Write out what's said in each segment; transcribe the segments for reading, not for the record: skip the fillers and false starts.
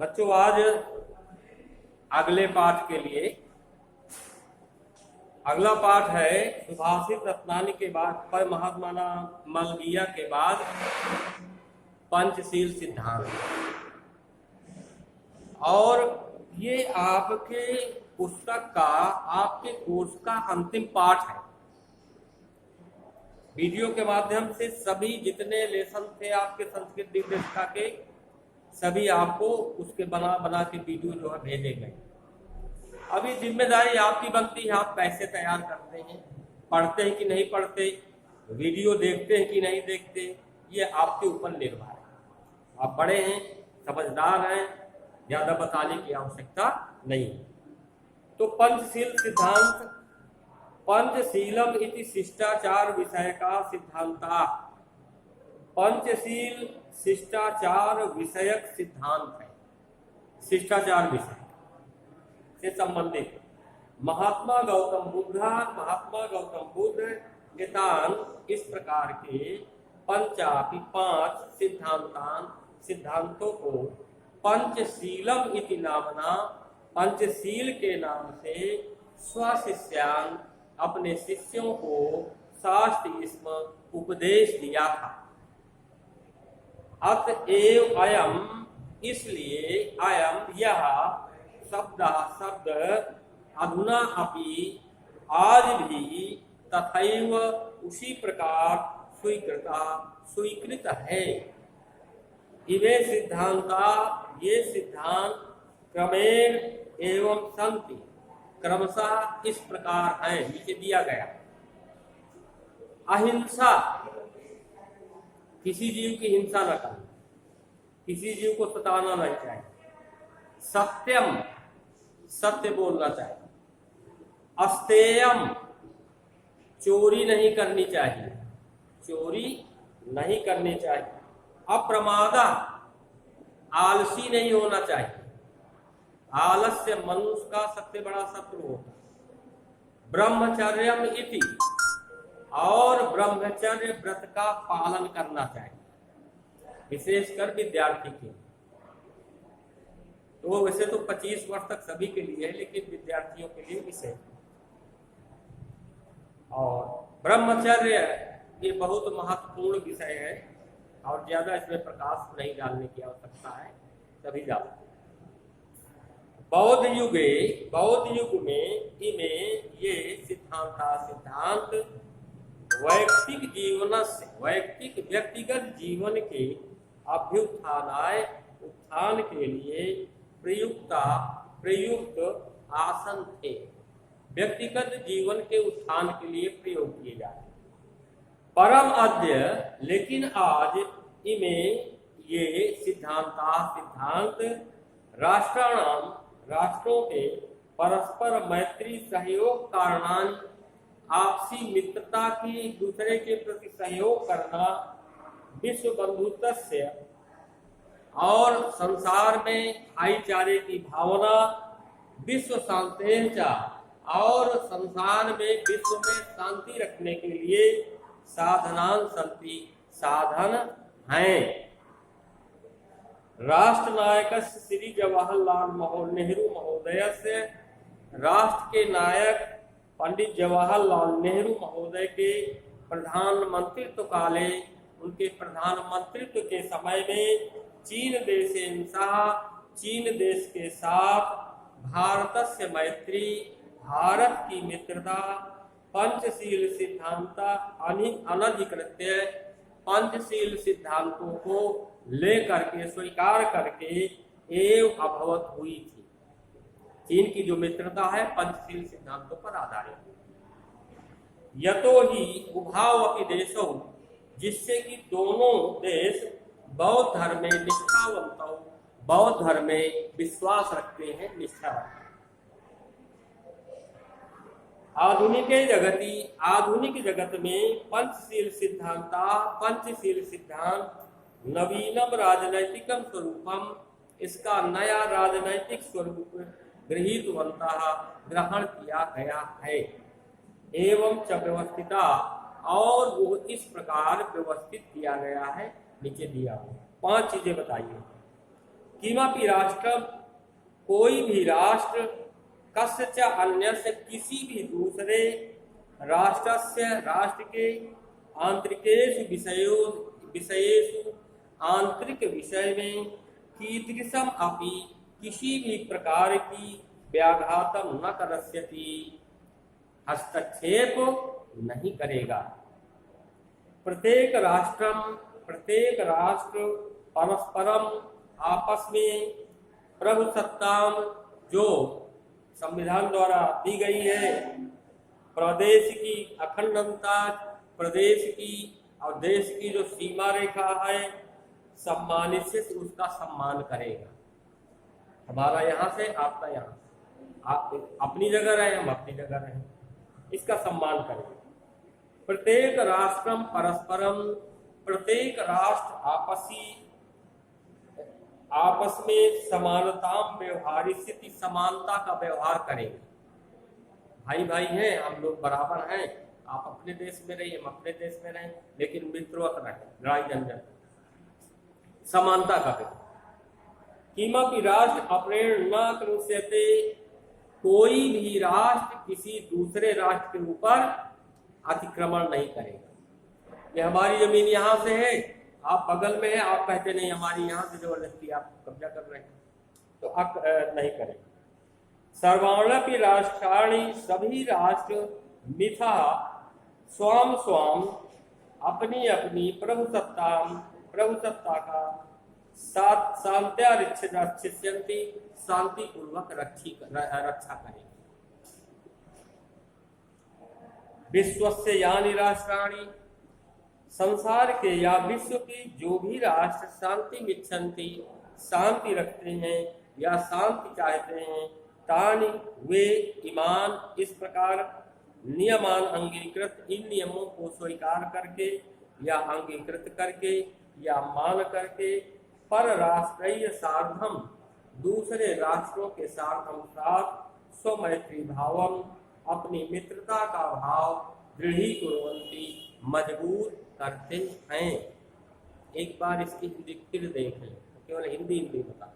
बच्चों आज अगले पाठ के लिए अगला पाठ है सुभाषित रत्नानी के बाद पर महात्मा मालवीय के बाद पंचशील सिद्धांत। और ये आपके पुस्तक का आपके कोर्स का अंतिम पाठ है। वीडियो के माध्यम से सभी जितने लेसन थे आपके संस्कृत दिव्यता के सभी आपको उसके बना के वीडियो जो है भेजे गए। अभी जिम्मेदारी आपकी बनती है, आप कैसे तैयार करते हैं, पढ़ते हैं कि नहीं पढ़ते, वीडियो देखते हैं कि नहीं देखते, ये आपके ऊपर निर्भर है। आप बड़े हैं, समझदार हैं, ज्यादा बताने की आवश्यकता नहीं। तो पंचशील सिद्धांत, पंचशीलम इति शिष्टाचार विषय का सिद्धांता। पंचशील शिष्टाचार विषयक सिद्धांत है। शिष्टाचार विषय से संबंधित महात्मा गौतम बुद्ध एतान इस प्रकार के पांच सिद्धांतों को पंचशीलम इति नामना, पंचशील के नाम से स्वशिष्यान अपने शिष्यों को शास्त्र इसम उपदेश दिया था। अतएव अयम, इसलिए अयम यह शब्द अधुना अपि आज भी तथैव उसी प्रकार स्वीकृत है। इवे सिद्धांता, ये सिद्धांत क्रमेण एवं संति, क्रमशः इस प्रकार है, नीचे दिया गया। अहिंसा, किसी जीव की हिंसा न करना, किसी जीव को सताना नहीं चाहिए। सत्यम, सत्य बोलना चाहिए। अस्तेयम, चोरी नहीं करनी चाहिए, चोरी नहीं करनी चाहिए। अप्रमादा, आलसी नहीं होना चाहिए, आलस्य मनुष्य का सबसे बड़ा शत्रु होता है। ब्रह्मचर्यम इति, और ब्रह्मचर्य व्रत का पालन करना चाहिए, विशेषकर विद्यार्थी के। तो वैसे तो 25 वर्ष तक सभी के लिए है, लेकिन विद्यार्थियों के लिए विशेष। और ब्रह्मचर्य ये बहुत महत्वपूर्ण विषय है और ज्यादा इसमें प्रकाश नहीं डालने की आवश्यकता है, तभी डालते। बौद्ध युग में ये सिद्धांत वैयक्तिक जीवन से, व्यक्तिगत जीवन के उत्थान के लिए प्रयुक्त आसन थे। व्यक्तिगत जीवन के उत्थान के लिए प्रयोग किए जाते। परम अद्य, लेकिन आज इमें ये सिद्धांत राष्ट्रों के परस्पर मैत्री सहयोग कारणान, आपसी मित्रता की, एक दूसरे के प्रति सहयोग करना, विश्व बंधुत्व से और संसार में भाईचारे की भावना, विश्व शांति, और संसार में विश्व में शांति रखने के लिए साधनान संति, साधन हैं। राष्ट्र नायक श्री जवाहरलाल नेहरू महोदय से, राष्ट्र के नायक पंडित जवाहरलाल नेहरू महोदय के प्रधानमंत्रित्व काले, उनके प्रधानमंत्रित्व के समय में चीन देश के साथ भारत से मैत्री, भारत की मित्रता, पंचशील सिद्धांत अनधिकृत पंचशील सिद्धांतों को लेकर के स्वीकार करके एव अभवत हुई थी। चीन की जो मित्रता है पंचशील सिद्धांतों पर आधारित है। यतो ही उभावपि देशों, जिससे कि दोनों देश बौद्ध धर्म में निष्ठावंत, बौद्ध धर्म में विश्वास रखते हैं, निष्ठा रखते हैं। आधुनिक जगत में पंचशील सिद्धांत नवीनम राजनैतिकम स्वरूपम, इसका नया राजनैतिक स्वरूप ग्रहण किया गया है। एवं च व्यवस्थिता, और वो इस प्रकार व्यवस्थित किया गया है। नीचे दिया 5 चीजें बताइए। किमपि राष्ट्र, कोई भी राष्ट्र, कस्य च अन्यस्य, किसी भी दूसरे राष्ट्रस्य, राष्ट्र के आंतरिकेषु विषयेषु, आंतरिक विषय में, कीदृशम अपि, किसी भी प्रकार की, व्याघातम न करस्यति, हस्तक्षेप नहीं करेगा। प्रत्येक राष्ट्र परस्परम, आपस में, प्रभुसत्ता जो संविधान द्वारा दी गई है, प्रदेश की अखंडता, प्रदेश की और देश की जो सीमा रेखा है, सम्मानित से उसका सम्मान करेगा। हमारा यहाँ से, आपका यहाँ से, आप अपनी जगह रहे, हम अपनी जगह रहे, इसका सम्मान करेगा। प्रत्येक राष्ट्रम परस्परम, प्रत्येक राष्ट्र आपस में समानता व्यवहारिक, समानता का व्यवहार करेंगे। भाई भाई हैं, हम लोग बराबर हैं, आप अपने देश में रहिए, हम अपने देश में रहें, लेकिन मित्रवत रहे, लड़ाई झंझट, समानता का व्यवहार। किमपि राष्ट्र अप्रेण न कृष्यते, कोई भी राष्ट्र किसी दूसरे राष्ट्र के ऊपर अतिक्रमण नहीं करेगा। ये हमारी जमीन यहाँ से है, आप बगल में है, आप कहते नहीं हमारी यहाँ से जबरदस्ती आप कब्जा कर रहे हैं, तो हक नहीं करेगा। सर्वाण्यपि राष्ट्राणि, सभी राष्ट्र, मिथा स्वाम स्वाम, अपनी अपनी प्रभुसत्ता का शांत्यारिच्छन्ति, शांति पूर्वक रक्षा करें। विश्वस्य यानि राष्ट्राणि, संसार के या विश्व के जो भी राष्ट्र शांति इच्छन्ति, शांति रखते हैं या शांति चाहते हैं, तानि वे ईमान, इस प्रकार नियमान अंगीकृत, इन नियमों को स्वीकार करके या अंगीकृत करके या मान करके, पर राष्ट्रीय सार्धम, दूसरे राष्ट्रों के सार्धम साथ, स्वमैत्री भावम, अपनी मित्रता का भाव, दृढ़ीकुर्वन्ति, मजबूत करते हैं। एक बार इसकी हिंदी फिर देखें, केवल हिंदी बता।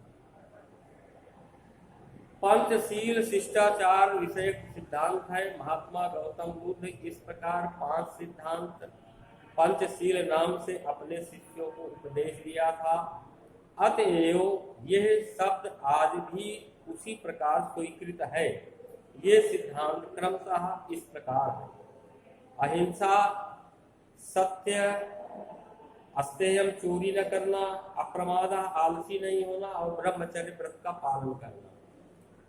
पंचशील शिष्टाचार विषयक सिद्धांत है। महात्मा गौतम बुद्ध इस प्रकार 5 सिद्धांत पंचशील नाम से अपने शिष्यों को उपदेश दिया था। अतएव यह शब्द आज भी उसी प्रकार स्वीकृत है। ये सिद्धांत क्रमशः इस प्रकार है: अहिंसा, सत्य, अस्तेयम, चोरी न करना, अप्रमादा, आलसी नहीं होना और ब्रह्मचर्य व्रत का पालन करना।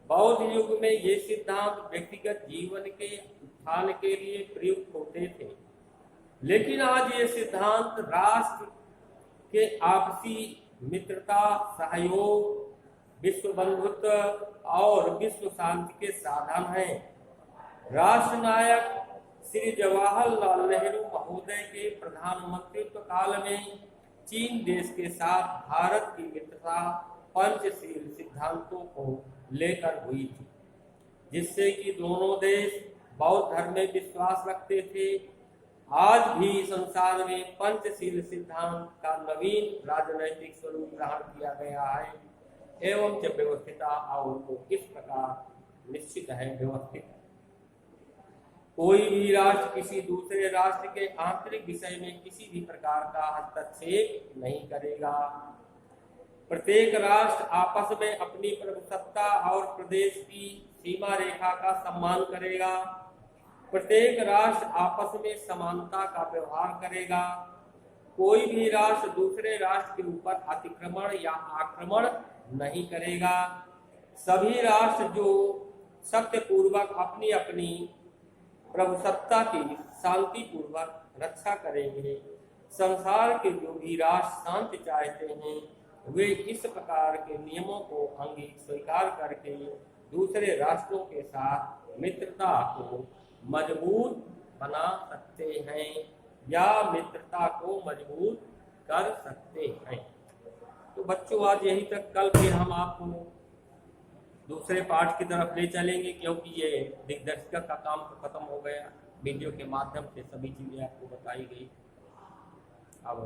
बौद्ध युग में ये सिद्धांत व्यक्तिगत जीवन के उत्थान के लिए प्रयुक्त होते थे, लेकिन आज ये सिद्धांत राष्ट्र के आपसी मित्रता, सहयोग, विश्व बंधुत्व और विश्व शांति के साधन हैं। राष्ट्र नायक श्री जवाहरलाल नेहरू महोदय के प्रधानमंत्रित्व काल में चीन देश के साथ भारत की मित्रता पंचशील सिद्धांतों को लेकर हुई थी, जिससे कि दोनों देश बौद्ध धर्म में विश्वास रखते थे। आज भी संसार में पंचशील सिद्धांत का नवीन राजनैतिक स्वरूप ग्रहण किया गया है एवं जब व्यवस्थिता और उनको किस प्रकार निश्चित है व्यवस्थित। कोई भी राष्ट्र किसी दूसरे राष्ट्र के आंतरिक विषय में किसी भी प्रकार का हस्तक्षेप नहीं करेगा। प्रत्येक राष्ट्र आपस में अपनी प्रभुसत्ता और प्रदेश की सीमा रेखा का सम्मान करेगा। प्रत्येक राष्ट्र आपस में समानता का व्यवहार करेगा। कोई भी राष्ट्र दूसरे राष्ट्र के ऊपर अतिक्रमण या आक्रमण नहीं करेगा। सभी राष्ट्र जो सत्यपूर्वक अपनी अपनी प्रभुसत्ता की शांतिपूर्वक रक्षा करेंगे। संसार के जो भी राष्ट्र शांति चाहते हैं वे इस प्रकार के नियमों को स्वीकार करके दूसरे राष्ट्रों के साथ मित्रता को मजबूत बना सकते हैं या मित्रता को मजबूत कर सकते हैं। तो बच्चों आज यही तक, कल फिर हम आपको दूसरे पाठ की तरफ ले चलेंगे, क्योंकि ये दिग्दर्शिका का काम तो खत्म हो गया। वीडियो के माध्यम से सभी चीजें आपको बताई गई। अब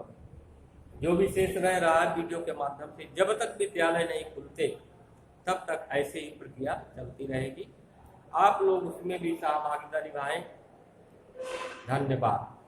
जो भी शेष रह रहा है वीडियो के माध्यम से, जब तक विद्यालय नहीं खुलते तब तक ऐसे ही प्रक्रिया चलती रहेगी। आप लोग उसमें भी सहभागिता निभाएं। धन्यवाद।